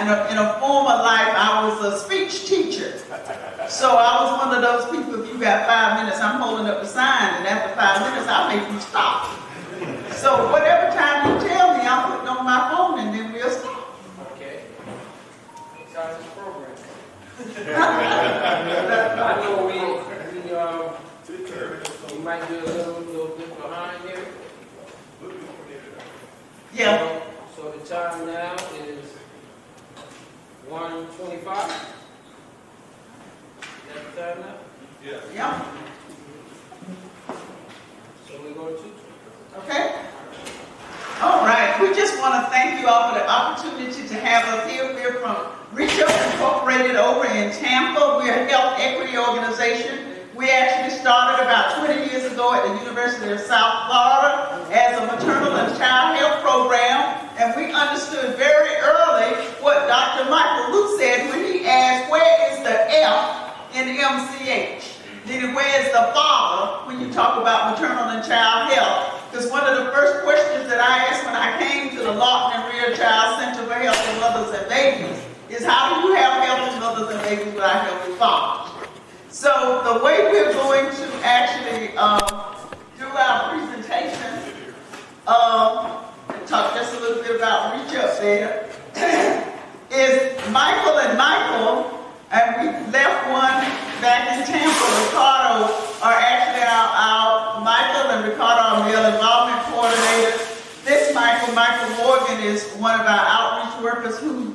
in a former life, I was a speech teacher. So I was one of those people, if you got 5 minutes, I'm holding up the sign, and after 5 minutes, I'll make you stop. So whatever time you tell me, I'm putting on my phone, and then we'll stop. Okay. Sounds this program. I know we might be a little bit behind here. Yeah. So the time now is 1:25. Is that the time now? Yeah. Yeah. So we go to 2:20. Okay. All right. We just want to thank you all for the opportunity to have us here. We're from Reach Up Incorporated over in Tampa. We're a health equity organization. We actually started about 20 years ago at the University of South Florida as a maternal and child health program. And we understood very early what Dr. Michael Luke said when he asked, where is the F in MCH? Then where is the father when you talk about maternal and child health? Because one of the first questions that I asked when I came to the Lawton and Rear Child Center for Healthy Mothers and Babies is, how do you have healthy mothers and babies without healthy fathers? So the way we're going to actually do our presentation, and talk just a little bit about Reach Up there, is Michael and Michael, and we left one back in Tampa. Ricardo are actually our Michael and Ricardo are male involvement coordinators. This Michael Morgan, is one of our outreach workers who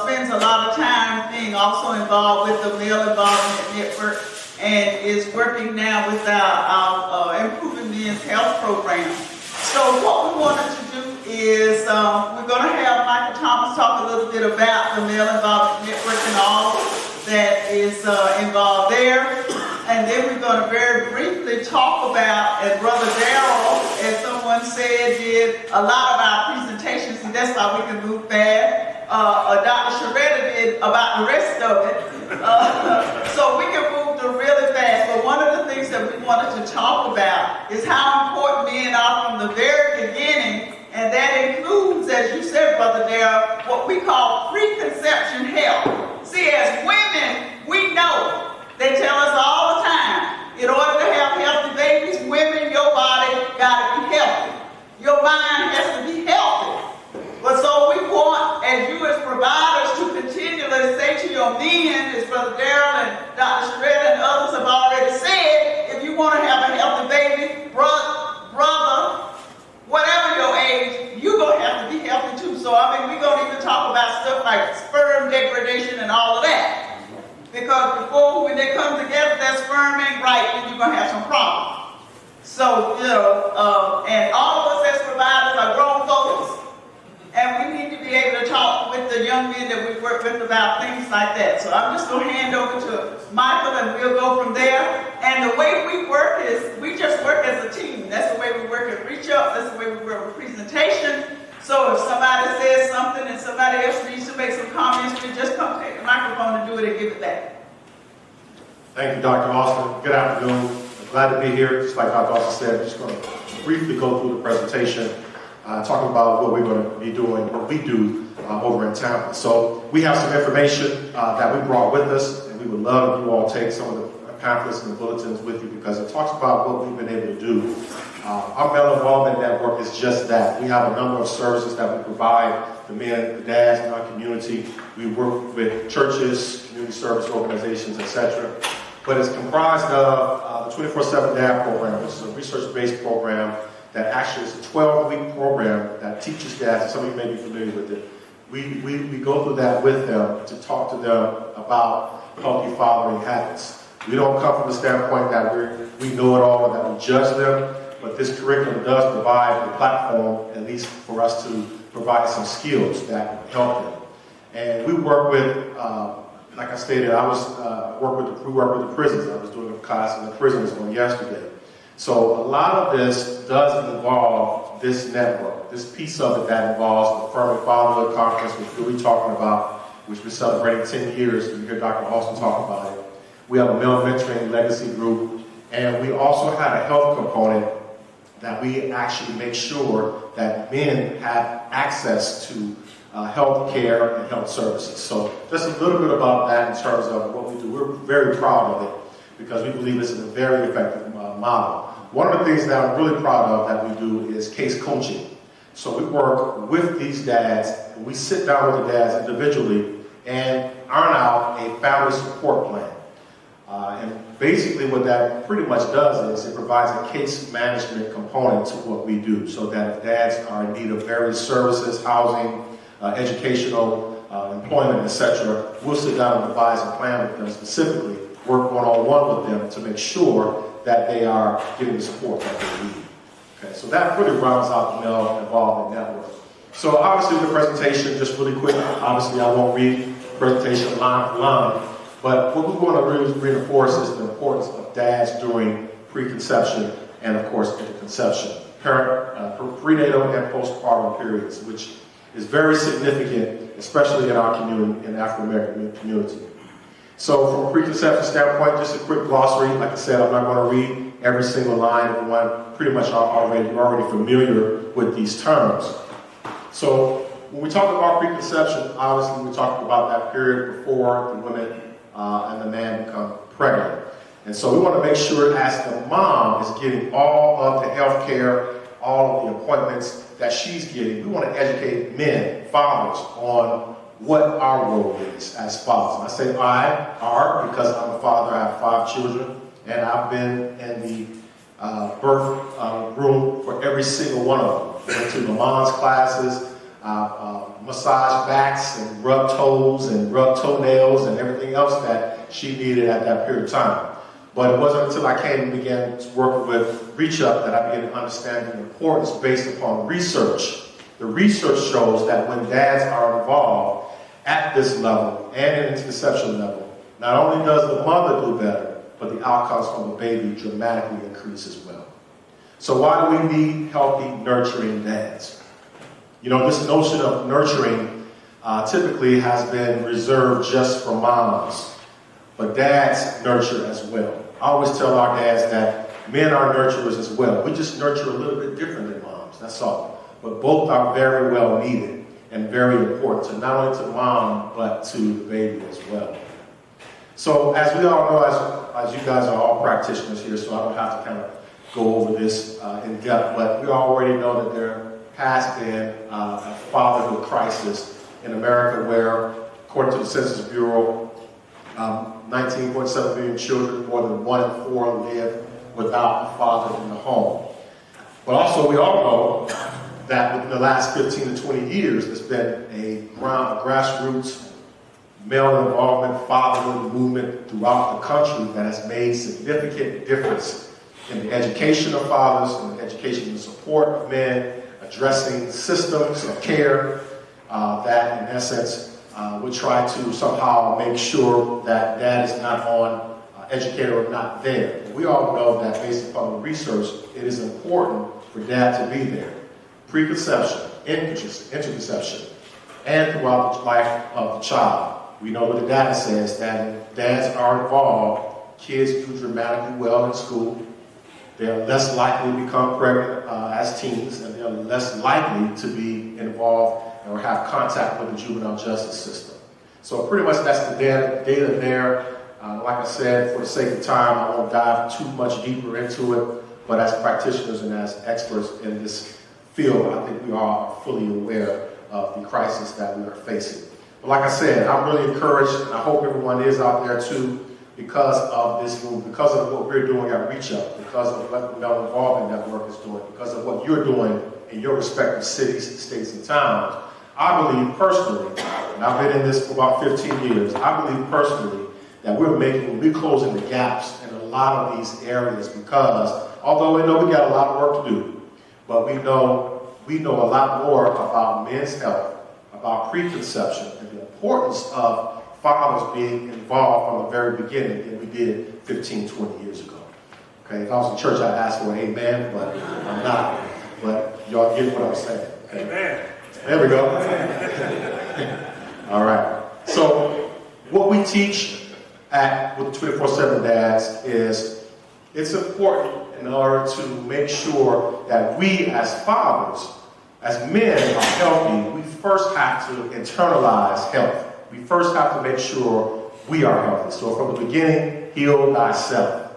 spends a lot of time being also involved with the Male Involvement Network and is working now with our Improving Men's Health program. So what we wanted to do is we're going to have Michael Thomas talk a little bit about the Male Involvement Network and all that is involved there. And then we're going to very briefly talk about, and Brother Darrell, as someone said, did a lot of our presentations, and that's why we can move fast. Dr. Sharetta did about the rest of it. So we can move through really fast. But one of the things that we wanted to talk about is how important men are from the very beginning, and that includes, as you said, Brother Darrell, what we call preconception health. See, as women, we know. They tell us all the time, in order to have healthy babies, women, your body got to be healthy. Your mind has to be healthy. But so we want, as you as providers, to continually say to your men, as Brother Darrell and Dr. Sharetta and others have already said, if you want to have a healthy baby, brother, whatever your age, you're going to have to be healthy too. So, we're going to even talk about stuff like sperm degradation and all of that. Because before, when they come together, that sperm ain't right, then you're going to have some problems. So, and all of us as providers are grown folks, and we need to be able to talk with the young men that we work with about things like that. So I'm just going to hand over to Michael, and we'll go from there. And the way we work is, we just work as a team. That's the way we work at Reach Up. That's the way we work with presentation. So if somebody says something and somebody else needs to make some comments, we just come take the microphone and do it and give it back. Thank you, Dr. Austin. Good afternoon. I'm glad to be here. Just like Dr. Austin said, I'm just going to briefly go through the presentation, talking about what we're going to be doing, what we do over in Tampa. So we have some information that we brought with us, and we would love if you all take some of the pamphlets and the bulletins with you, because it talks about what we've been able to do. Our Male Involvement Network is just that. We have a number of services that we provide the men, the dads in our community. We work with churches, community service organizations, etc. But it's comprised of the 24/7 Dad program, which is a research-based program that actually is a 12-week program that teaches dads, and some of you may be familiar with it. We go through that with them to talk to them about healthy fathering habits. We don't come from the standpoint that we know it all and that we judge them, but this curriculum does provide a platform, at least for us to provide some skills that help them. And we work with, like I stated, we work with the prisons. I was doing a class in the prisons on yesterday. So a lot of this does involve this network, this piece of it that involves the Affirming Fatherhood Conference, which we'll be talking about, which we're celebrating 10 years. You hear Dr. Austin talk about it. We have a male mentoring legacy group, and we also had a health component that we actually make sure that men have access to health care and health services. So just a little bit about that in terms of what we do. We're very proud of it because we believe this is a very effective model. One of the things that I'm really proud of that we do is case coaching. So we work with these dads, and we sit down with the dads individually and iron out a family support plan. And basically what that pretty much does is it provides a case management component to what we do so that if dads are in need of various services, housing, educational, employment, etc., we'll sit down and devise a plan with them specifically, work one-on-one with them to make sure that they are getting the support that they need. Okay, so that really rounds out the male involvement network. So obviously the presentation, just really quick, obviously I won't read the presentation line for line, but what we want to really reinforce is the importance of dads during preconception and of course interconception, prenatal and postpartum periods, which is very significant, especially in our community, in the African-American community. So from a preconception standpoint, just a quick glossary. Like I said, I'm not going to read every single line. Everyone pretty much you're already familiar with these terms. So when we talk about preconception, obviously we're talking about that period before the woman and the man become pregnant. And so we want to make sure as the mom is getting all of the health care, all of the appointments that she's getting, we want to educate men, fathers, on what our role is as fathers. And I say our because I'm a father. I have 5 children, and I've been in the birth room for every single one of them. Went to the mom's classes, massage backs and rub toes and rub toenails and everything else that she needed at that period of time. But it wasn't until I came and began to work with Reach Up that I began to understand the importance based upon research. The research shows that when dads are involved at this level and in the conception level, not only does the mother do better, but the outcomes from the baby dramatically increase as well. So why do we need healthy, nurturing dads? You know, this notion of nurturing typically has been reserved just for moms, but dads nurture as well. I always tell our dads that men are nurturers as well. We just nurture a little bit different than moms, that's all. But both are very well needed and very important to not only to mom, but to the baby as well. So as we all know, as you guys are all practitioners here, so I don't have to kind of go over this in depth, but we already know that there has been a fatherhood crisis in America where, according to the Census Bureau, 19.7 million children, more than 1 in 4 live without a father in the home. But also we all know that within the last 15 to 20 years, there's been a grassroots male involvement, fatherhood movement throughout the country that has made significant difference in the education of fathers, in the education and support of men, addressing systems of care that, in essence, would try to somehow make sure that dad is not on, educator or not there. We all know that based upon the research, it is important for dad to be there. Preconception, interconception, and throughout the life of the child. We know what the data says, that if dads are involved, kids do dramatically well in school. They're less likely to become pregnant as teens, and they're less likely to be involved or have contact with the juvenile justice system. So pretty much that's the data there. Like I said, for the sake of time, I won't dive too much deeper into it, but as practitioners and as experts in this field, I think we are fully aware of the crisis that we are facing. But like I said, I'm really encouraged, and I hope everyone is out there too, because of this move, because of what we're doing at Reach Up, because of what the Male Involvement Network is doing, because of what you're doing in your respective cities, states, and towns. I believe personally, and I've been in this for about 15 years, I believe personally that we're closing the gaps in a lot of these areas because, although we know we got a lot of work to do, but we know a lot more about men's health, about preconception, and the importance of fathers being involved from the very beginning than we did 15, 20 years ago. Okay, if I was in church, I'd ask for an amen, but I'm not. But y'all get what I'm saying. Okay? Amen. There we go. All right. So what we teach with 24/7 Dads is it's important in order to make sure that we as fathers, as men are healthy, we first have to internalize health. We first have to make sure we are healthy. So from the beginning, heal thyself.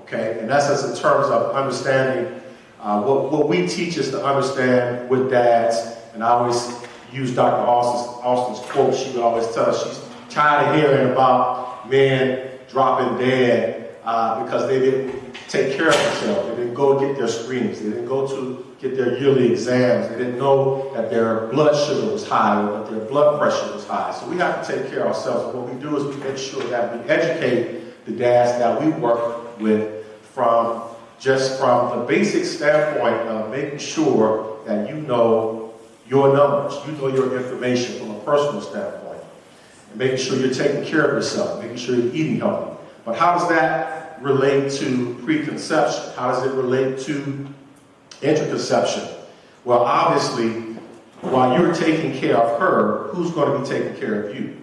Okay? In essence, in terms of understanding, what we teach is to understand with dads, and I always use Dr. Austin's quote. She would always tell us she's tired of hearing about men dropping dead because they didn't take care of themselves. They didn't go get their screenings. They didn't go to get their yearly exams. They didn't know that their blood sugar was high or that their blood pressure was high. So we have to take care of ourselves. And what we do is we make sure that we educate the dads that we work with from the basic standpoint of making sure that you know your numbers, you know your information from a personal standpoint, and making sure you're taking care of yourself, making sure you're eating healthy. But how does that relate to preconception? How does it relate to interconception? Well, obviously, while you're taking care of her, who's going to be taking care of you?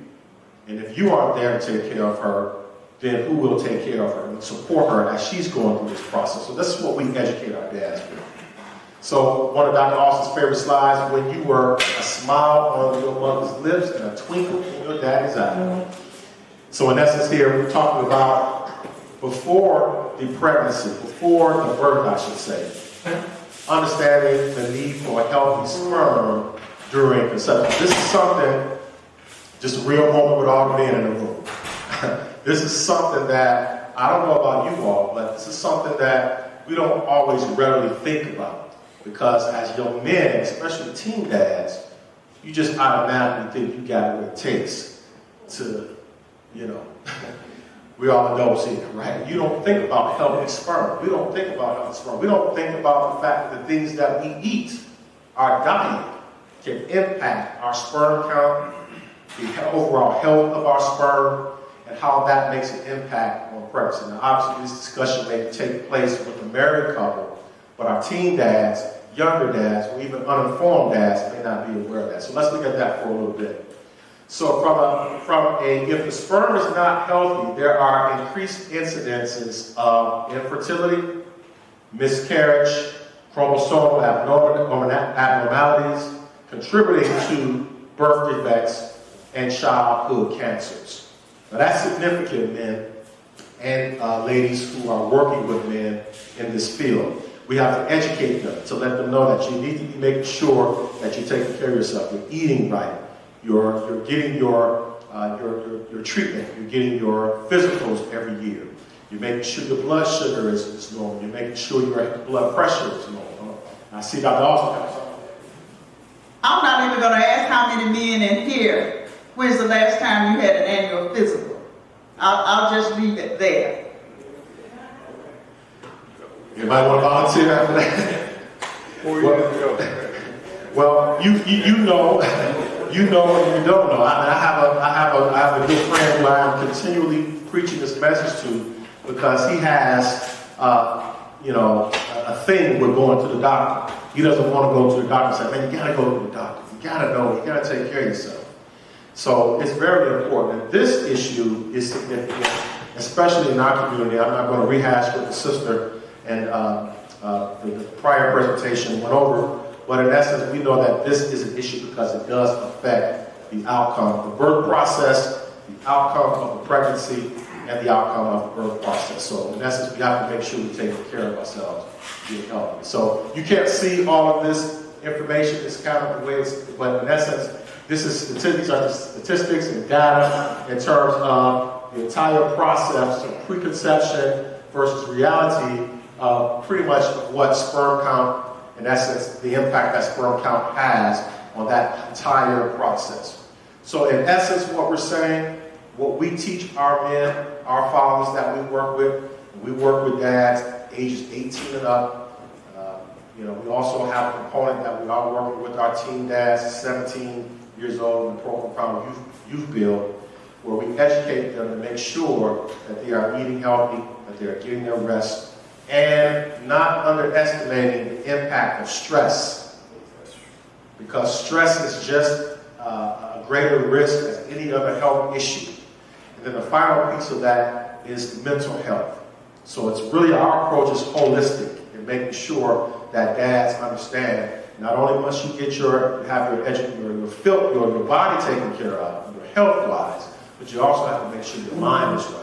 And if you aren't there to take care of her, then who will take care of her and support her as she's going through this process? So this is what we educate our dads with. So one of Dr. Austin's favorite slides, when you were a smile on your mother's lips and a twinkle in your daddy's eye. So in essence here, we're talking about before the pregnancy, before the birth, I should say, understanding the need for a healthy sperm during conception. This is something, just a real moment with all the men in the room. This is something that, I don't know about you all, but this is something that we don't always readily think about. Because as young men, especially teen dads, you just automatically think you got what it takes to, we all adults here, right? You don't think about healthy sperm. We don't think about healthy sperm. We don't think about the fact that the things that we eat, our diet, can impact our sperm count, the overall health of our sperm, and how that makes an impact on pregnancy. Now, obviously, this discussion may take place with a married couple, but our teen dads, younger dads, or even uninformed dads may not be aware of that. So let's look at that for a little bit. So if the sperm is not healthy, there are increased incidences of infertility, miscarriage, chromosomal abnormalities, contributing to birth defects and childhood cancers. Now that's significant, men and ladies who are working with men in this field. We have to educate them to let them know that you need to be making sure that you're taking care of yourself. You're eating right. You're getting your treatment. You're getting your physicals every year. You're making sure your blood sugar is normal. You're making sure your blood pressure is normal. I see Dr. Austin. I'm not even going to ask how many men in here, when's the last time you had an annual physical? I'll just leave it there. Anybody want to volunteer after that? 4 years ago. Well, you know and you don't know. I have a good friend who I am continually preaching this message to because he has a thing with going to the doctor. He doesn't want to go to the doctor and say, man, you gotta go to the doctor. You gotta know, you gotta take care of yourself. So it's very important. This issue is significant, especially in our community. I'm not going to rehash what the sister and the prior presentation went over, but in essence, we know that this is an issue because it does affect the outcome of the birth process, the outcome of the pregnancy, and the outcome of the birth process. So in essence, we have to make sure we're taking care of ourselves, being healthy. So you can't see all of this information. It's kind of the way it's, but in essence, these are statistics and data in terms of the entire process of preconception versus reality of pretty much what sperm count, in essence, the impact that sperm count has on that entire process. So in essence, what we're saying, what we teach our men, our fathers that we work with dads ages 18 and up. We also have a component that we are working with our teen dads, 17 years old in the program youth build, where we educate them to make sure that they are eating healthy, that they are getting their rest, and not underestimating the impact of stress. Because stress is just a greater risk as any other health issue. And then the final piece of that is mental health. So it's really, our approach is holistic in making sure that dads understand not only must you get your body taken care of, your health-wise, but you also have to make sure your mind is right.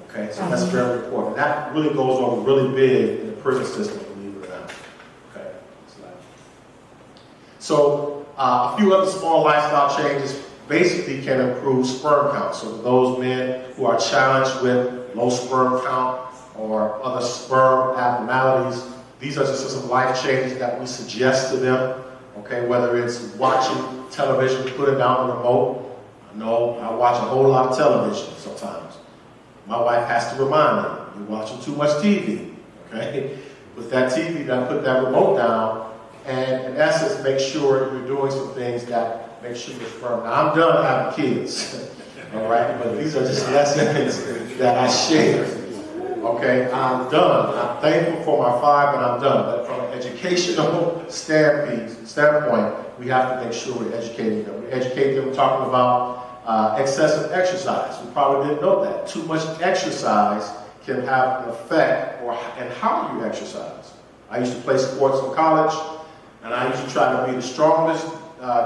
Okay, so that's very important. That really goes over really big in the prison system, believe it or not. Okay, so a few other small lifestyle changes basically can improve sperm count. So for those men who are challenged with low sperm count or other sperm abnormalities, these are just some life changes that we suggest to them. Okay, whether it's watching television, putting down the remote. I know I watch a whole lot of television sometimes. My wife has to remind me, you're watching too much TV. Okay, with that TV, then put that remote down, and in essence, make sure you're doing some things that make sure you're firm. Now, I'm done having kids, all right? But these are just lessons that I share. Okay, I'm done. I'm thankful for my 5, but I'm done. But from an educational standpoint, we have to make sure we're educating them. We educate them talking about excessive exercise. We probably didn't know that. Too much exercise can have an effect on how you exercise. I used to play sports in college, and I used to try to be the strongest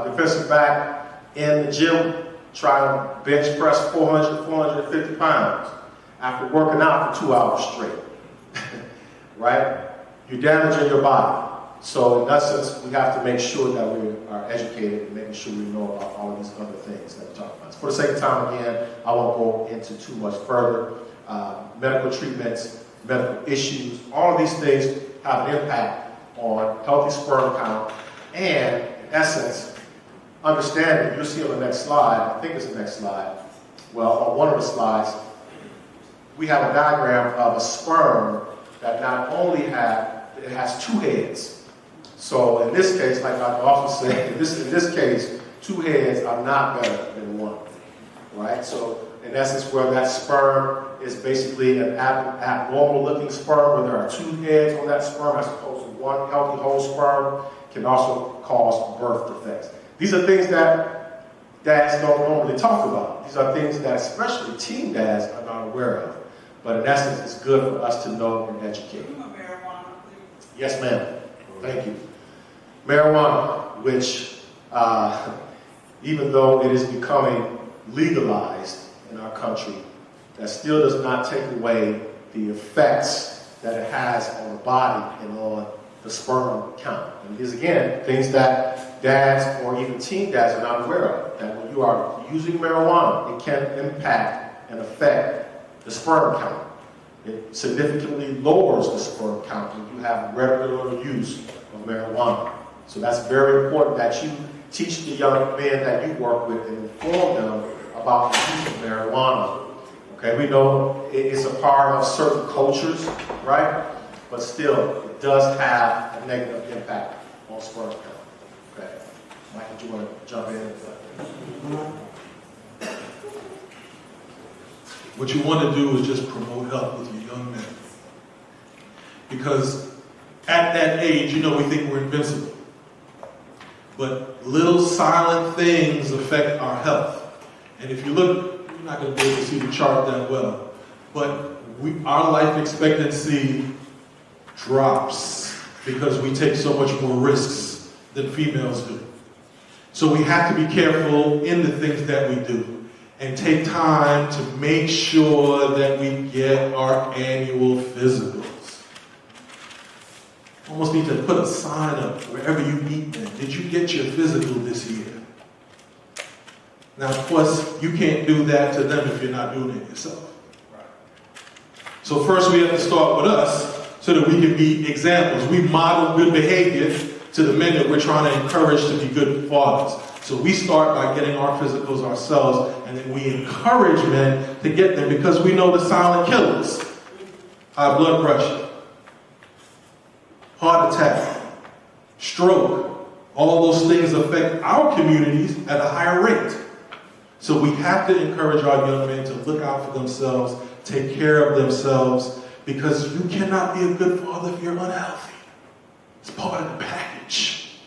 defensive back in the gym, trying to bench press 400, 450 pounds after working out for 2 hours straight. Right? You're damaging your body. So in essence, we have to make sure that we are educated and making sure we know about all of these other things that we talk about. So for the sake of time, again, I won't go into too much further. Medical treatments, medical issues, all of these things have an impact on healthy sperm count and, in essence, understanding. You'll see on the next slide, I think it's the next slide, well, on one of the slides, we have a diagram of a sperm that not only has 2 heads. So in this case, like Dr. also said, in this case, 2 heads are not better than 1, right? So in essence, where that sperm is basically an abnormal-looking sperm, where there are 2 heads on that sperm as opposed to 1 healthy whole sperm, can also cause birth defects. These are things that dads don't normally talk about. These are things that especially teen dads are not aware of. But in essence, it's good for us to know and educate. Marijuana, please. Yes, ma'am. Thank you. Marijuana, which even though it is becoming legalized in our country, that still does not take away the effects that it has on the body and on the sperm count. And these, again, things that dads or even teen dads are not aware of, that when you are using marijuana, it can impact and affect the sperm count. It significantly lowers the sperm count when you have regular use of marijuana. So that's very important that you teach the young men that you work with and inform them about the use of marijuana. Okay, we know it's a part of certain cultures, right? But still, it does have a negative impact on sperm count. Okay, Mike, do you want to jump in? What you want to do is just promote health with your young men. Because at that age, you know, we think we're invincible. But little silent things affect our health. And if you look, you're not going to be able to see the chart that well, but our life expectancy drops because we take so much more risks than females do. So we have to be careful in the things that we do and take time to make sure that we get our annual physicals. Almost need to put a sign up wherever you meet them. Did you get your physical this year? Now, of course, you can't do that to them if you're not doing it yourself. Right. So first we have to start with us so that we can be examples. We model good behavior to the men that we're trying to encourage to be good fathers. So we start by getting our physicals ourselves, and then we encourage men to get them because we know the silent killers. High blood pressure, heart attack, stroke, all those things affect our communities at a higher rate. So we have to encourage our young men to look out for themselves, take care of themselves, because you cannot be a good father if you're unhealthy. It's part of the package.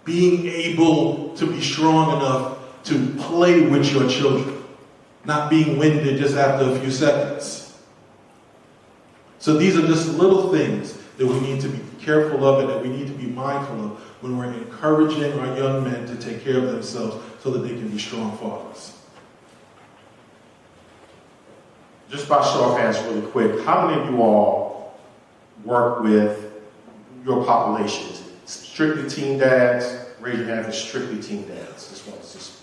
Being able to be strong enough to play with your children, not being winded just after a few seconds. So these are just little things that we need to be careful of and that we need to be mindful of when we're encouraging our young men to take care of themselves so that they can be strong fathers. Just by show of hands really quick, how many of you all work with your population? Is it strictly teen dads? Raise your hand if it's strictly teen dads.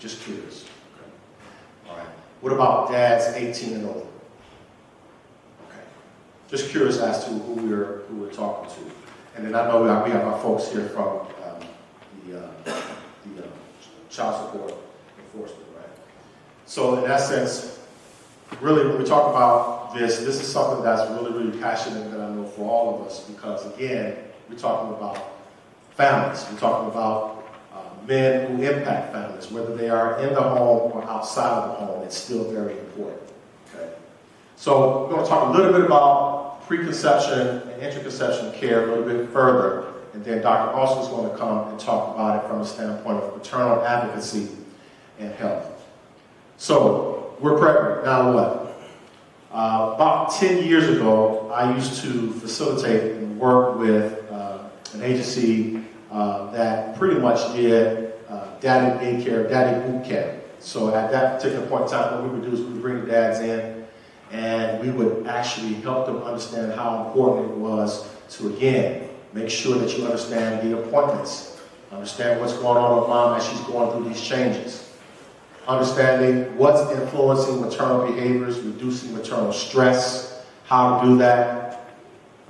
Just curious. Okay. All right. What about dads 18 and older? Okay. Just curious as to who we're talking to. And then I know we have our folks here from the child support enforcement, right? So in that sense, really, when we talk about this is something that's really, really passionate that I know for all of us, because again, we're talking about families. We're talking about men who impact families, whether they are in the home or outside of the home. It's still very important. Okay. So we're going to talk a little bit about preconception and interconception care a little bit further, and then Dr. Austin is going to come and talk about it from the standpoint of maternal advocacy and health. So we're pregnant. Now what? About 10 years ago, I used to facilitate and work with an agency that pretty much did daddy daycare, daddy boot camp. So at that particular point in time, what we would do is we would bring the dads in, and we would actually help them understand how important it was to, again, make sure that you understand the appointments, understand what's going on with mom as she's going through these changes, understanding what's influencing maternal behaviors, reducing maternal stress, how to do that,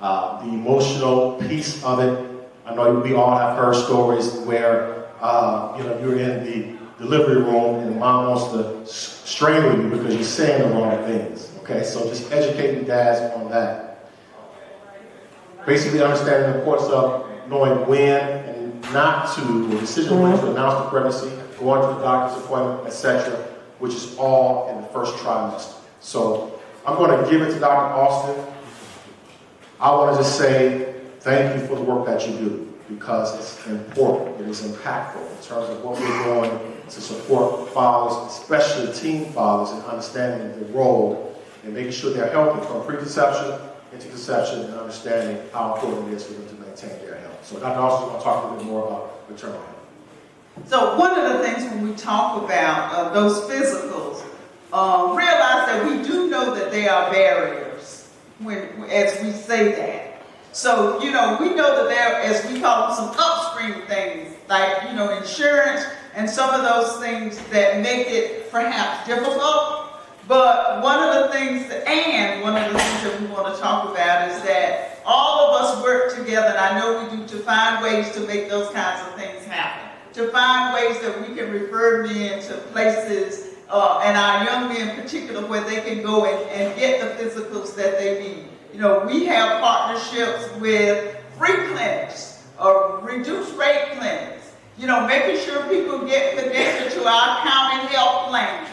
the emotional piece of it. I know we all have heard stories where you're in the delivery room and mom wants to strangle you because you're saying the wrong things. Okay, so just educating dads on that. Basically understanding the importance of knowing when and not to, the decision when to announce the pregnancy, going to the doctor's appointment, etc., which is all in the first trimester. So I'm going to give it to Dr. Austin. I want to just say thank you for the work that you do, because it's important, it is impactful in terms of what we're doing to support fathers, especially teen fathers, in understanding their role and making sure they're healthy from preconception, interconception, and understanding how important it is for them to maintain their health. So Dr. Austin is going to talk a little bit more about maternal health. So one of the things when we talk about those physicals, realize that we do know that there are barriers as we say that. So, we know that there, as we call them, some upstream things, like, insurance and some of those things that make it perhaps difficult. But one of the things that we want to talk about is that all of us work together, and I know we do, to find ways to make those kinds of things happen. To find ways that we can refer men to places, and our young men in particular, where they can go and get the physicals that they need. We have partnerships with free clinics or reduced rate clinics, making sure people get connected to our county health plan.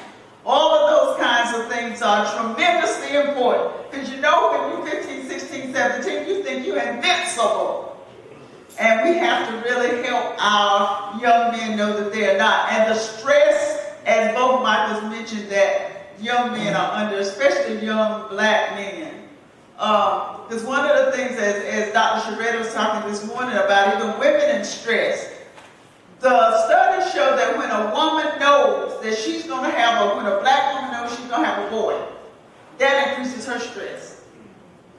All of those kinds of things are tremendously important, because when you're 15, 16, 17, you think you're invincible. And we have to really help our young men know that they're not. And the stress, as both Michaels mentioned, that young men are under, especially young black men. Because one of the things, as Dr. Sharetta was talking this morning about even women in stress, the studies show that when a woman knows that she's going to have when a black woman knows she's going to have a boy, that increases her stress.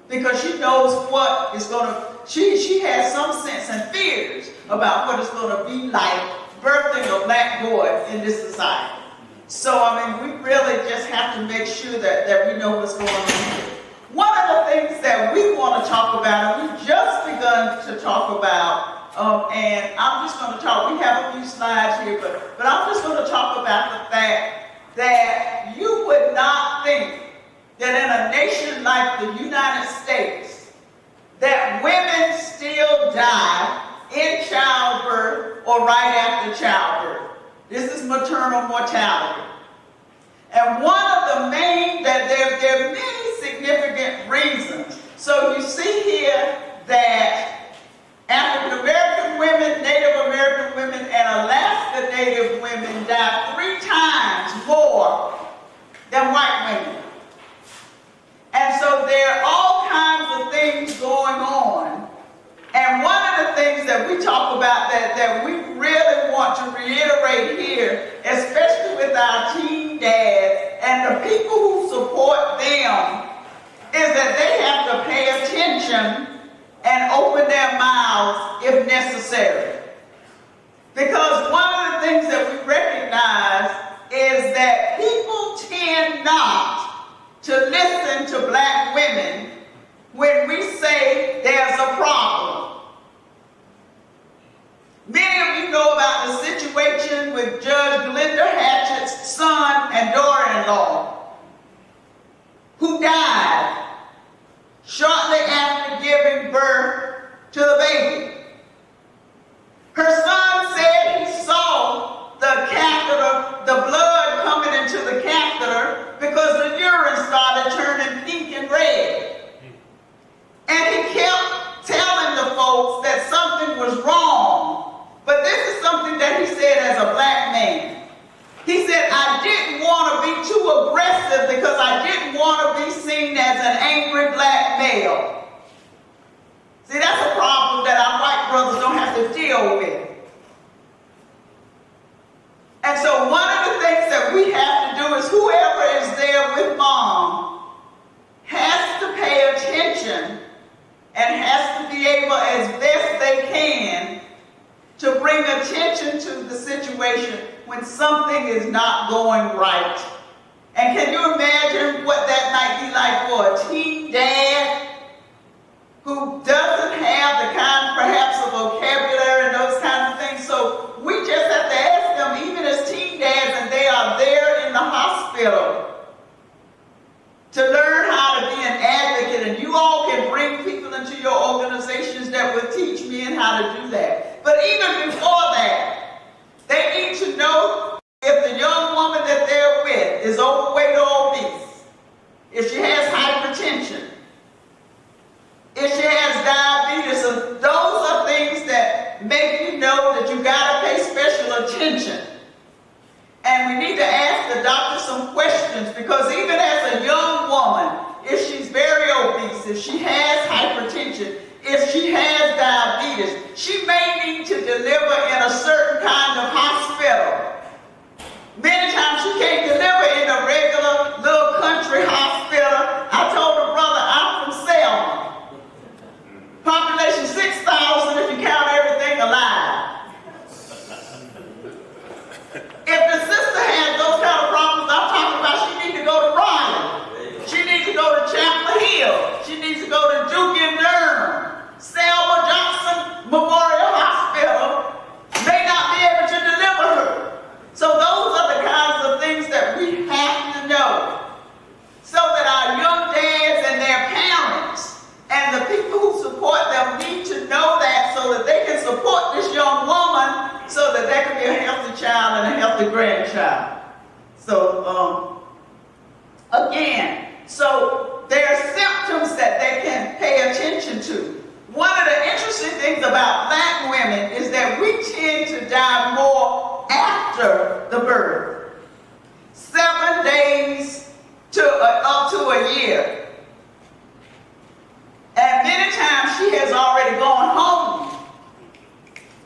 Because she knows what is going to, she has some sense and fears about what it's going to be like birthing a black boy in this society. So, we really just have to make sure that we know what's going on here. One of the things that we want to talk about, and we've just begun to talk about, and I'm just going to talk, we have a few slides here, but I'm just going to talk about the fact that you would not think that in a nation like the United States, that women still die in childbirth or right after childbirth. This is maternal mortality. And one of the main, that there are many significant reasons. So you see here that African American women, Native American women, and Alaska Native women die 3 times more than white women. And so there are all kinds of things going on. And one of the things that we talk about that we really want to reiterate here, especially with our teen dads and the people who support them, is that they have to pay attention and open their mouths if necessary. Because one of the things that we recognize is that people tend not to listen to black women when we say there's a problem. Many of you know about the situation with Judge Glenda Hatchett's son and daughter-in-law, who died shortly after giving birth to the baby. Her son said he saw the catheter, the blood coming into the catheter, because the urine started turning pink and red. And he kept telling the folks that something was wrong. But this is something that he said as a black man. He said, I didn't want to be too aggressive because I didn't want to be seen as an angry black male. See, that's a problem that our white brothers don't have to deal with. And so one of the things that we have to do is whoever is there with mom has to pay attention and has to be able, as best they can, to bring attention to the situation when something is not going right. And can you imagine what that might be like for a teen dad who doesn't have the kind, perhaps, of vocabulary and those kinds of things? So we just have to ask them, even as teen dads, and they are there in the hospital, to learn how to be an advocate. And you all can bring people into your organizations that will teach men how to do that. But even before that, they need to know if the young woman that they're with is overweight or obese, if she has hypertension, if she has diabetes. And those are things that make you know that you got to pay special attention. And we need to ask the doctor some questions, because even as a young woman, if she's very obese, if she has hypertension, if she has diabetes, she may need to deliver in a certain kind of hospital. Many times she can't deliver in a regular little country hospital. I told a brother, I'm from Selma. Population 6,000 if you count everything alive. If the sister has those kind of problems I'm talking about, she needs to go to Raleigh. She needs to go to Chapel Hill. She needs to go to Duke and Durham. Selma Johnson Memorial Hospital may not be able to deliver her. So those are the kinds of things that we have to know, so that our young dads and their parents and the people who support them need to know that, so that they can support this young woman, so that there can be a healthy child and a healthy grandchild. So, again, so there are symptoms that they can pay attention to. One of the interesting things about black women is that we tend to die more after the birth. 7 days to up to a year. And many times she has already gone home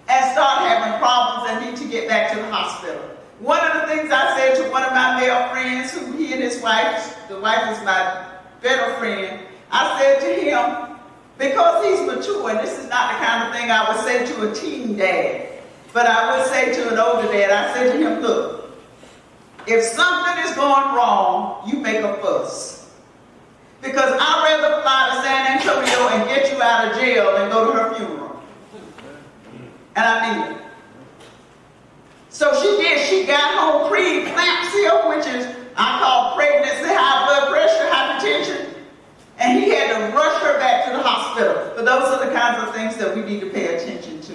and started having problems and need to get back to the hospital. One of the things I said to one of my male friends, who he and his wife, the wife is my better friend, I said to him, because he's mature, and this is not the kind of thing I would say to a teen dad, but I would say to an older dad, I said to him, look, if something is going wrong, you make a fuss. Because I'd rather fly to San Antonio and get you out of jail than go to her funeral. And I mean it. So she did. She got home pre-eclampsia, which is, I call pregnancy, high blood pressure, hypertension. And he had to rush her back to the hospital. But those are the kinds of things that we need to pay attention to.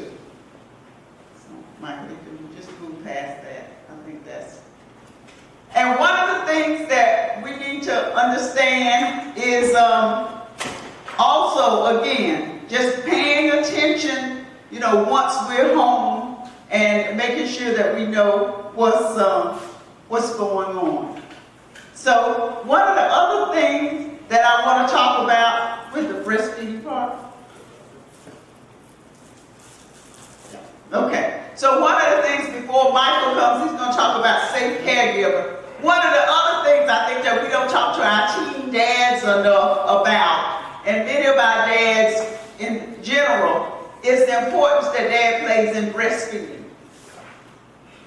So, Michael, if you just move past that, I think that's... And one of the things that we need to understand is also, again, just paying attention, once we're home, and making sure that we know what's going on. So one of the other things that I want to talk about with the breastfeeding part. Okay, so one of the things before Michael comes, he's going to talk about safe caregiver. One of the other things I think that we don't talk to our teen dads enough about, and many of our dads in general, is the importance that dad plays in breastfeeding.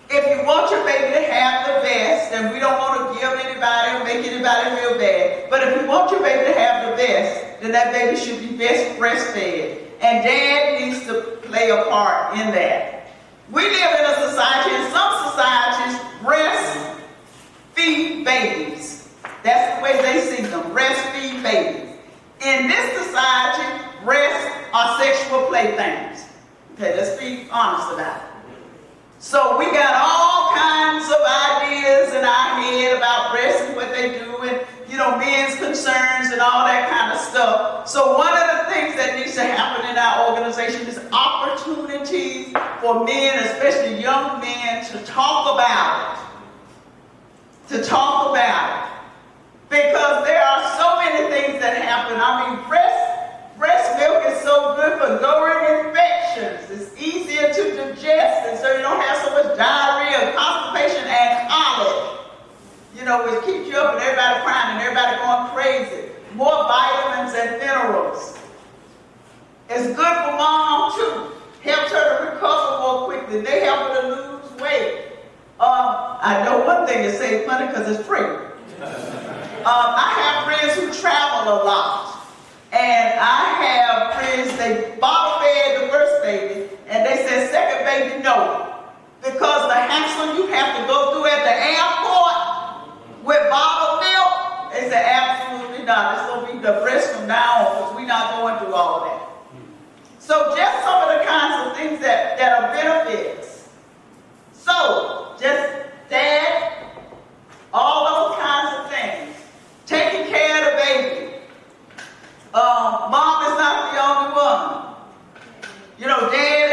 If you want your baby to have the best, and we don't want to give anybody or make anybody feel bad, but if you want your baby to have the best, then that baby should be best breastfed. And dad needs to play a part in that. We live in a society, in some societies, breastfeed babies. That's the way they see them, breastfeed babies. In this society, breasts are sexual playthings. Okay, let's be honest about it. So we got all kinds of ideas in our head about breasts and what they do, and men's concerns and all that kind of stuff. So one of the things that needs to happen in our organization is opportunities for men, especially young men, to talk about it. To talk about it. Because there are so many things that happen. I mean, breast milk is so good for lowering infections. It's easier to digest, and so you don't have so much diarrhea, constipation, and colic. It keeps you up and everybody crying and everybody going crazy. More vitamins and minerals. It's good for mom too. Helps her to recover more quickly. They help her to lose weight. I know one thing is save money because it's free. I have friends who travel a lot. And I have friends, they bottle fed the first baby, and they said second baby, no. Because the hassle you have to go through at the airport with bottled milk, they said absolutely not. It's going to be the breast from now on, because we're not going through all of that. So just some of the kinds of things that are benefits. So, just dad, all those kinds of things. Taking care of the baby. Mom is not the only one. Dad,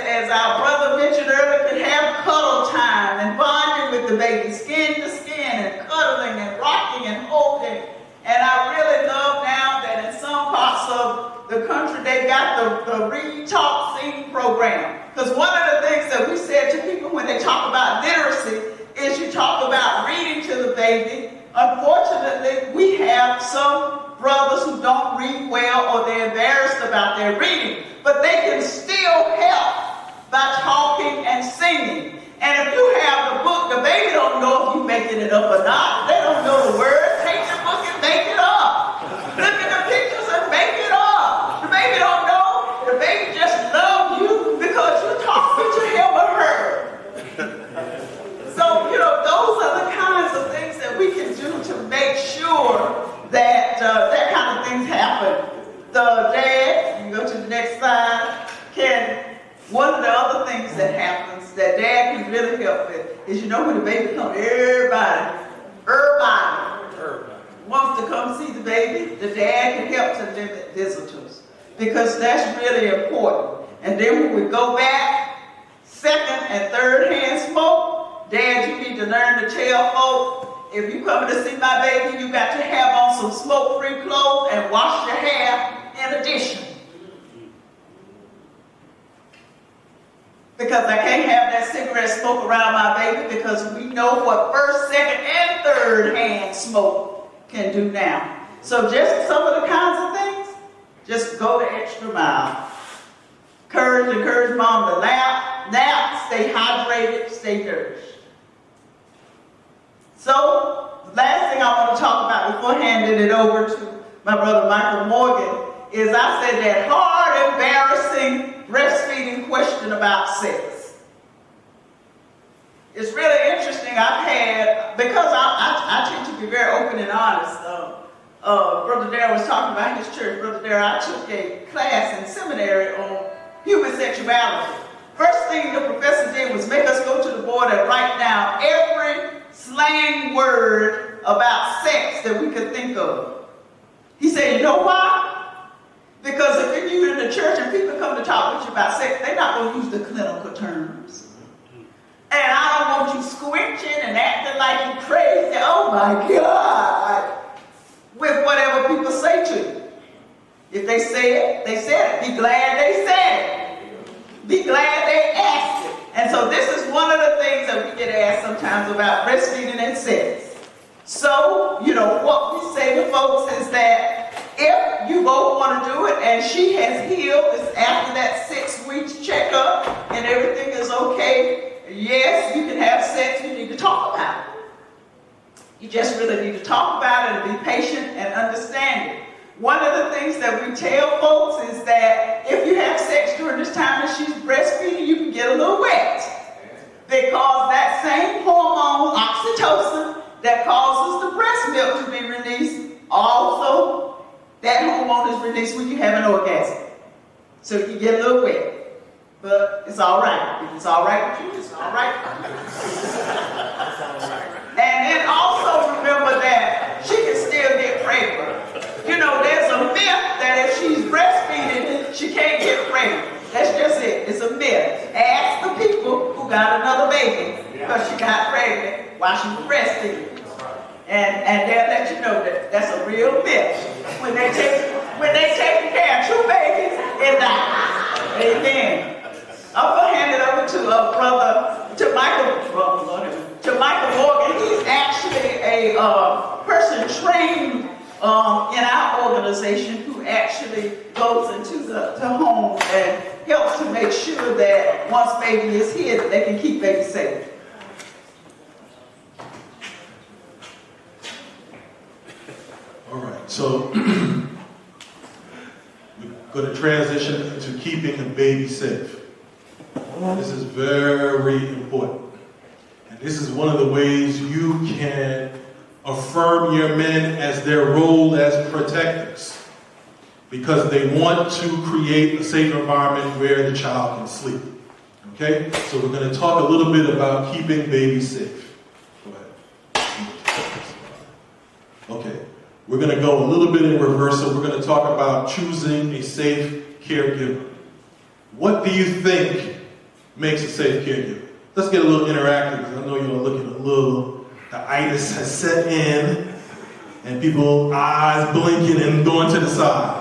as our brother mentioned earlier, could have cuddle time and bonding with the baby, skin to skin, and cuddling and rocking and holding. And I really love now that in some parts of the country they've got the Read, Talk, Sing program. Because one of the things that we said to people when they talk about literacy is you talk about reading to the baby. Unfortunately, we have some brothers who don't read well or they're embarrassed about their reading, but they can still help by talking and singing. And if you have the book, the baby don't know if you're making it up or not. They don't know the words. Take the book and make it up. Look at the pictures and make it up. The baby don't know. The baby just loves you because you're talking to him or her. So, those are the kinds of things that we can do to make sure that that kind of things happen. The dad, you can go to the next slide, one of the other things that happens that dad can really help with is, when the baby comes, everybody wants to come see the baby. The dad can help to limit visitors because that's really important. And then when we go back, second and third hand smoke, dad, you need to learn to tell folks, if you coming to see my baby, you got to have on some smoke-free clothes and wash your hair in addition. Because I can't have that cigarette smoke around my baby because we know what first, second, and third hand smoke can do now. So just some of the kinds of things, just go the extra mile. Encourage mom to nap, stay hydrated, stay nourished. So, the last thing I want to talk about before handing it over to my brother Michael Morgan is I said that hard, embarrassing breastfeeding question about sex. It's really interesting. I've had, because I tend to be very open and honest. Brother Darrell was talking about his church. Brother Darrell, I took a class in seminary on human sexuality. First thing the professor did was make us go to the board and write down every slang word about sex that we could think of. He said, you know why? Because if you're in the church and people come to talk with you about sex, they're not going to use the clinical terms. And I don't want you squinching and acting like you're crazy. Oh my God. With whatever people say to you. If they say it, they said it. Be glad they said it. be glad they asked it. And so this is one of the things that we get asked sometimes about breastfeeding and sex. So, what we say to folks is that if you both want to do it and she has healed, it's after that 6 weeks checkup and everything is okay, yes, you can have sex, you need to talk about it. You just really need to talk about it and be patient and understand it. One of the things that we tell folks is that if you have sex during this time that she's breastfeeding, you can get a little wet. Because that same hormone, oxytocin, that causes the breast milk to be released, also that hormone is released when you have an orgasm. So you get a little wet. But it's all right. If it's all right with you, it's all right. And then also remember that she can still get pregnant. There's a myth that if she's breastfeeding, she can't get pregnant. That's just it. It's a myth. Ask the people who got another baby because she got pregnant while she was breastfeeding. And they'll let you know that that's a real myth. When they take care of 2 babies, it dies. Amen. I'm going to hand it over to Michael Morgan. He's actually a person trained in our organization who actually goes into the homes and helps to make sure that once baby is here, that they can keep baby safe. All right, so we're going to transition into keeping a baby safe. This is very important. And this is one of the ways you can affirm your men as their role as protectors. Because they want to create a safe environment where the child can sleep. Okay? So we're going to talk a little bit about keeping babies safe. Go ahead. Okay. We're going to go a little bit in reverse. So we're going to talk about choosing a safe caregiver. What do you think makes a safe caregiver? Let's get a little interactive because I know you're looking a little, the itis has set in and people's eyes blinking and going to the side.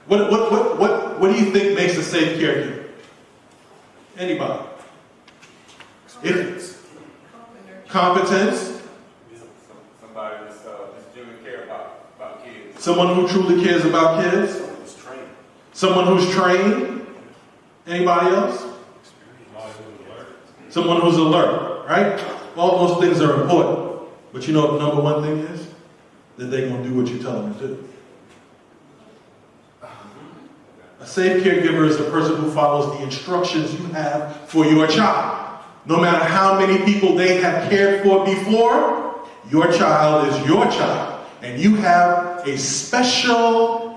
What do you think makes a safe caregiver? Anybody? Competence. Somebody that's genuinely care about kids. Someone who truly cares about kids. Someone who's trained. Anybody else? Someone who's alert, right? All those things are important. But you know what the number one thing is? That they're going to do what you tell them to do. A safe caregiver is a person who follows the instructions you have for your child. No matter how many people they have cared for before, your child is your child. And you have a special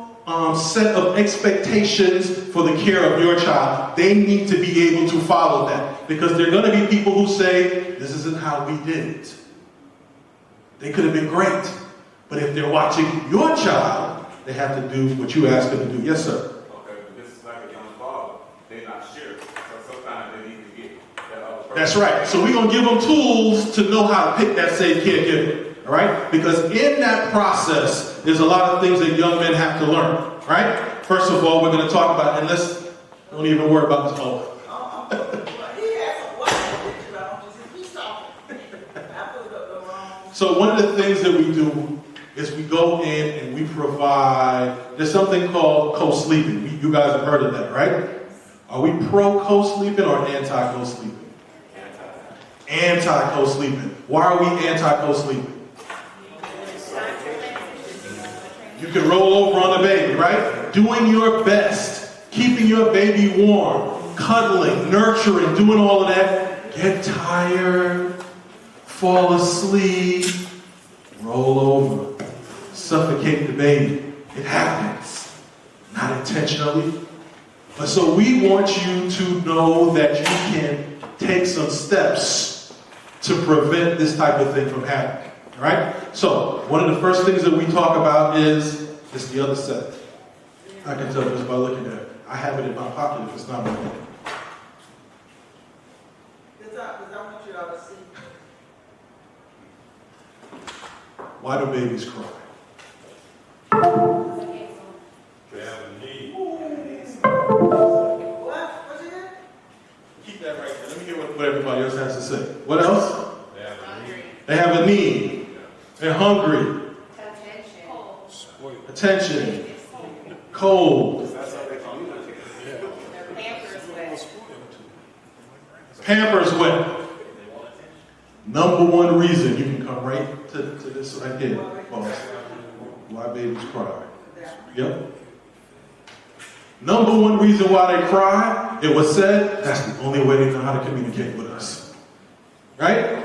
set of expectations for the care of your child. They need to be able to follow that. Because there are going to be people who say, this isn't how we did it. They could have been great. But if they're watching your child, they have to do what you ask them to do. Yes, sir. That's right. So we're going to give them tools to know how to pick that safe caregiver, all right? Because in that process, there's a lot of things that young men have to learn, right? First of all, we're going to talk about, and let's don't even worry about this whole. So one of the things that we do is we go in and we provide, there's something called co-sleeping. You guys have heard of that, right? Are we pro co-sleeping or anti-co-sleeping? Anti-co-sleeping. Why are we anti-co-sleeping? You can roll over on the baby, right? Doing your best, keeping your baby warm, cuddling, nurturing, doing all of that. Get tired, fall asleep, roll over, suffocate the baby. It happens, not intentionally. But so we want you to know that you can take some steps to prevent this type of thing from happening, all right? So, one of the first things that we talk about is the other set. I can tell just by looking at it. I have it in my pocket if it's not right there. Because I want you all to see. Why do babies cry? They have a need. What? What's it? They have a need. They're hungry. Attention. Cold. Pampers wet. Number one reason, you can come right to this right here, folks. Why babies cry. Yep. Number one reason why they cry, it was said, that's the only way they know how to communicate with us. Right?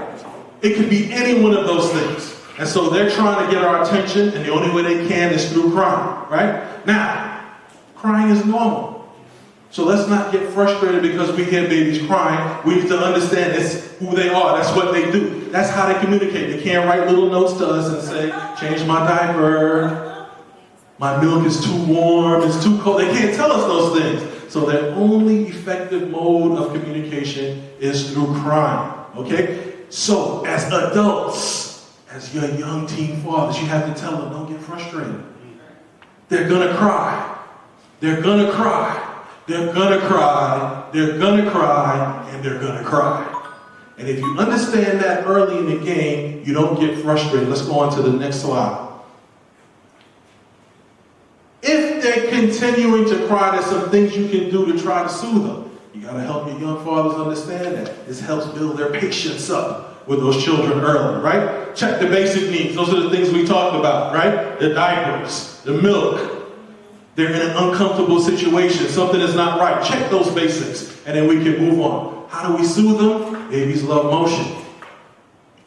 It could be any one of those things. And so they're trying to get our attention, and the only way they can is through crying. Right? Now, crying is normal. So let's not get frustrated because we hear babies crying. We need to understand it's who they are. That's what they do. That's how they communicate. They can't write little notes to us and say, change my diaper. My milk is too warm. It's too cold. They can't tell us those things. So their only effective mode of communication is through crying. Okay? So as adults, as your young teen fathers, you have to tell them, don't get frustrated. They're going to cry. They're going to cry. They're gonna cry, they're gonna cry, and they're gonna cry. And if you understand that early in the game, you don't get frustrated. Let's go on to the next slide. If they're continuing to cry, there's some things you can do to try to soothe them. You gotta help your young fathers understand that. This helps build their patience up with those children early, right? Check the basic needs. Those are the things we talked about, right? The diapers, the milk. They're in an uncomfortable situation. Something is not right. Check those basics, and then we can move on. How do we soothe them? Babies love motion.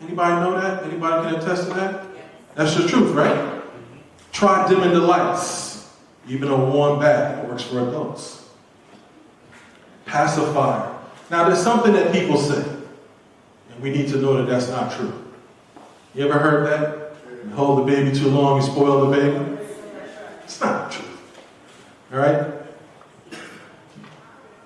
Anybody know that? Anybody can attest to that? That's the truth, right? Try dimming the lights. Even a warm bath works for adults. Pacifier. Now, there's something that people say, and we need to know that that's not true. You ever heard that? You hold the baby too long, you spoil the baby? It's not true. All right?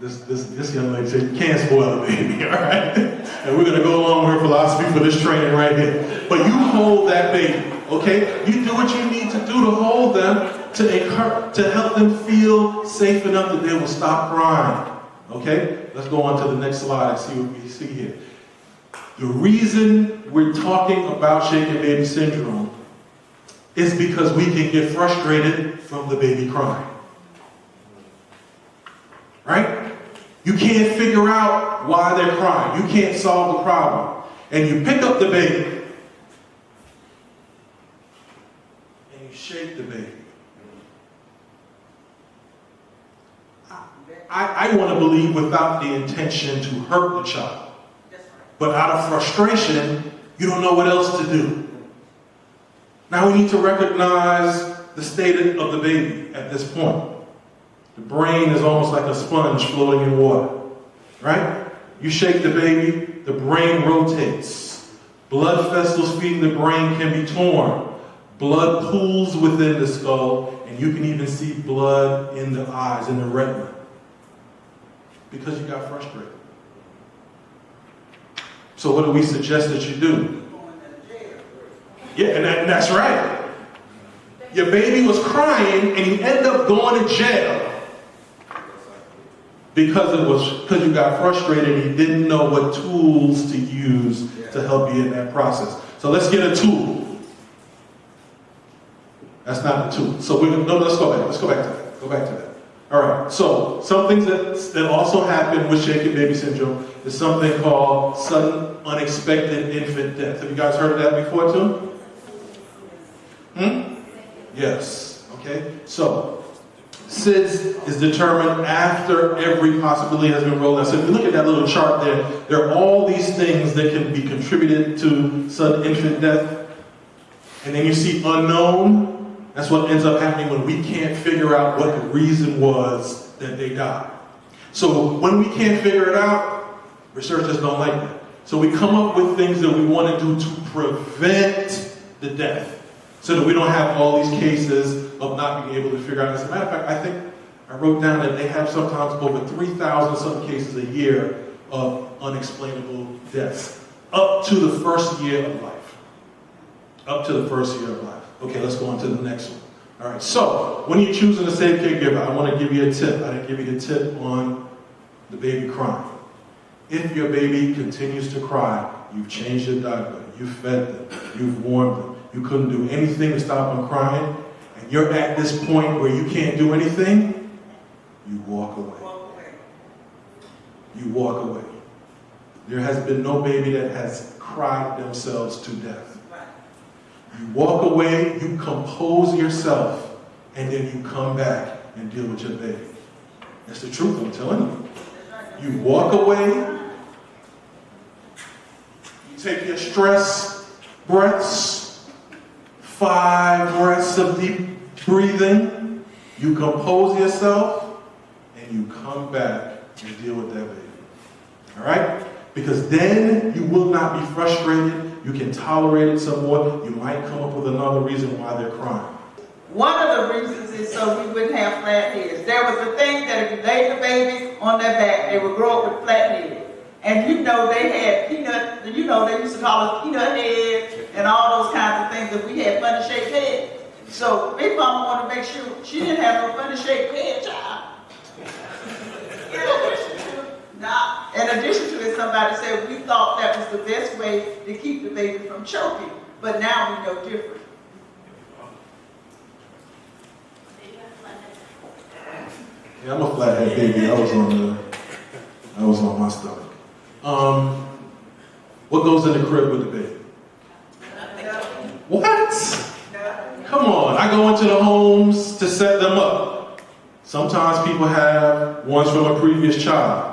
This young lady said, you can't spoil a baby, all right? And we're going to go along with her philosophy for this training right here. But you hold that baby, okay? You do what you need to do to hold them, to help them feel safe enough that they will stop crying, okay? Let's go on to the next slide and see what we see here. The reason we're talking about shaken baby syndrome is because we can get frustrated from the baby crying. Right? You can't figure out why they're crying. You can't solve the problem. And you pick up the baby and you shake the baby. I want to believe without the intention to hurt the child. But out of frustration, you don't know what else to do. Now we need to recognize the state of the baby at this point. The brain is almost like a sponge floating in water, right? You shake the baby, the brain rotates. Blood vessels feeding the brain can be torn. Blood pools within the skull, and you can even see blood in the eyes, in the retina, because you got frustrated. So what do we suggest that you do? Yeah, and that's right. Your baby was crying, and you end up going to jail. Because you got frustrated and you didn't know what tools to use to help you in that process. So let's get a tool. That's not the tool. So let's go back. Let's go back to that. Go back to that. All right. So some things that also happen with shaken baby syndrome is something called sudden unexpected infant death. Have you guys heard of that before too? Yes. Okay. So SIDS is determined after every possibility has been rolled out. So if you look at that little chart there are all these things that can be contributed to sudden infant death. And then you see unknown. That's what ends up happening when we can't figure out what the reason was that they died. So when we can't figure it out, researchers don't like that. So we come up with things that we want to do to prevent the death, so that we don't have all these cases of not being able to figure out. As a matter of fact, I think I wrote down that they have sometimes over 3,000 some cases a year of unexplainable deaths, up to the first year of life. Up to the first year of life. Okay, let's go on to the next one. All right, so when you're choosing a safe caregiver, I want to give you a tip. I didn't give you the tip on the baby crying. If your baby continues to cry, You've changed your diaper. You fed them. You've warmed them. You couldn't do anything to stop them crying. And you're at this point where you can't do anything. You walk away. You walk away. There has been no baby that has cried themselves to death. You walk away, you compose yourself, and then you come back and deal with your baby. That's the truth, I'm telling you. You walk away, you take your stress breaths, 5 breaths of deep breathing, you compose yourself, and you come back and deal with that baby. All right? Because then you will not be frustrated. You can tolerate it some more. You might come up with another reason why they're crying. One of the reasons is so we wouldn't have flat heads. There was a thing that if you laid the baby on their back, they would grow up with flat heads. And you know they had peanut, you know they used to call us peanut heads and all those kinds of things that we had funny shaped heads. So Big Mama wanted to make sure she didn't have no funny shaped head child. In addition to it, somebody said we thought that was the best way to keep the baby from choking, but now we know different. Yeah, I'm a flathead baby. I was on my stomach. What goes in the crib with the baby? What? Come on, I go into the homes to set them up. Sometimes people have ones from a previous child.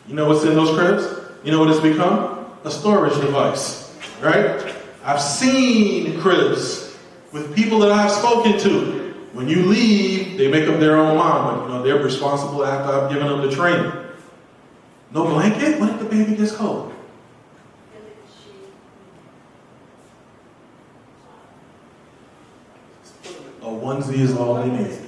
You know what's in those cribs? You know what it's become? A storage device, right? I've seen cribs with people that I've spoken to. When you leave, they make up their own mind, but you know, they're responsible after I've given them the training. No blanket? What if the baby gets cold? A onesie is all they need.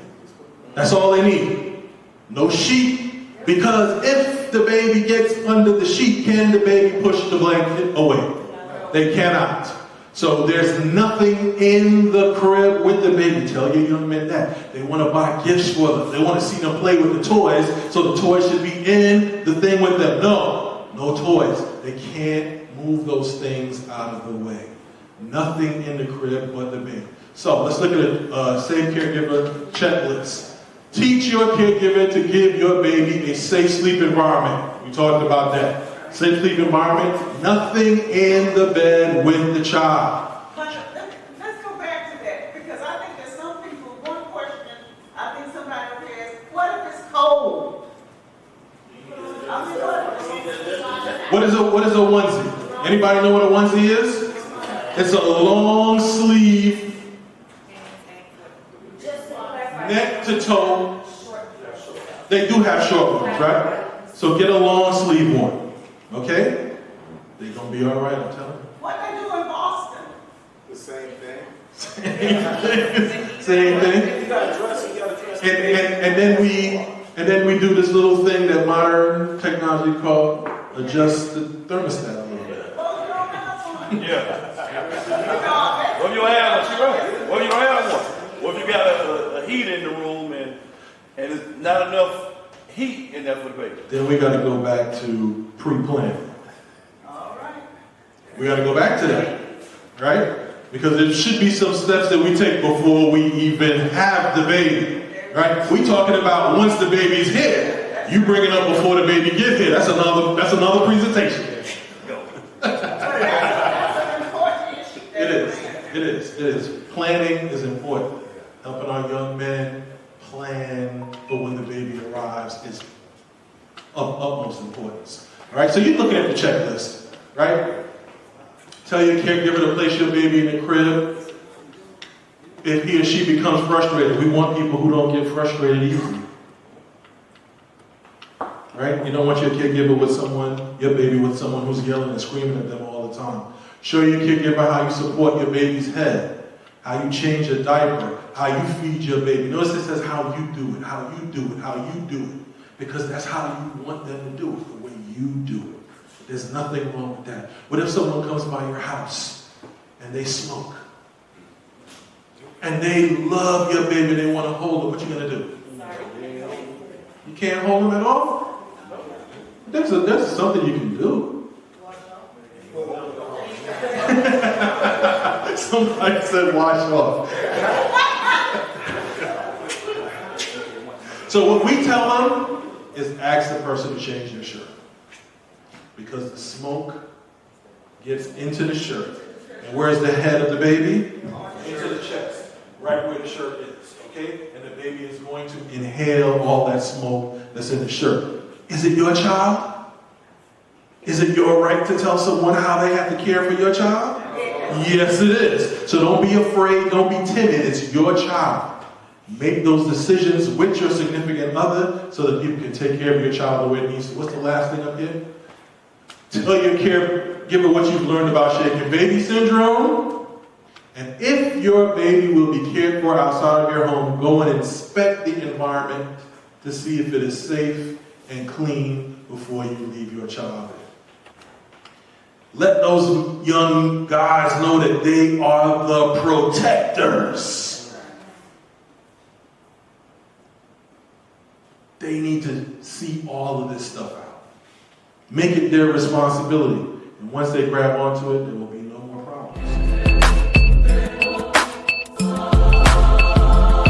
That's all they need. No sheet. Because if the baby gets under the sheet, can the baby push the blanket away? They cannot. So there's nothing in the crib with the baby. Tell your young men that. They want to buy gifts for them. They want to see them play with the toys, so the toys should be in the thing with them. No toys. They can't move those things out of the way. Nothing in the crib but the baby. So let's look at a safe caregiver checklist. Teach your caregiver to give your baby a safe sleep environment. We talked about that. Safe sleep environment, nothing in the bed with the child. But let's go back to that, because I think there's some people, one question, I think somebody will ask, what if it's cold? What is a onesie? Anybody know what a onesie is? It's a long sleeve, neck to toe. They do have short ones, right? So get a long sleeve one. Okay? They're going to be all right, I'm telling you. What they do in Boston? The same thing. Same thing. You gotta dress, you gotta dress. And then we do this little thing that modern technology called adjust the thermostat a little bit. Oh, you don't have one. Yeah. What if you don't have one? What if you don't have one? What if you got a heat in the room and there's not enough heat in there for the baby? Then we got to go back to pre-planning. All right. We got to go back to that, right? Because there should be some steps that we take before we even have the baby, right? We talking about once the baby's here. You bring it up before the baby gets here. That's another presentation. It is. Planning is important. Helping our young men plan for when the baby arrives is of utmost importance. All right, so you're looking at the checklist, right? Tell your caregiver to place your baby in the crib. If he or she becomes frustrated, we want people who don't get frustrated easily. Right? You don't want your caregiver with your baby with someone who's yelling and screaming at them all the time. Show your caregiver how you support your baby's head, how you change a diaper, how you feed your baby. Notice it says how you do it, how you do it, how you do it. Because that's how you want them to do it, the way you do it. There's nothing wrong with that. What if someone comes by your house and they smoke? And they love your baby, they want to hold it, what you going to do? You can't hold them at all? There's something you can do. Somebody said wash off. So what we tell them is ask the person to change their shirt. Because the smoke gets into the shirt. And where's the head of the baby? Into the chest, right where the shirt is, okay? And the baby is going to inhale all that smoke that's in the shirt. Is it your child? Is it your right to tell someone how they have to care for your child? Yes, it is. So don't be afraid, don't be timid. It's your child. Make those decisions with your significant other so that you can take care of your child the way it needs to. What's the last thing up here? Tell your caregiver what you've learned about shaken baby syndrome. And if your baby will be cared for outside of your home, go and inspect the environment to see if it is safe and clean before you leave your child there. Let those young guys know that they are the protectors. They need to see all of this stuff out. Make it their responsibility. And once they grab onto it, they will be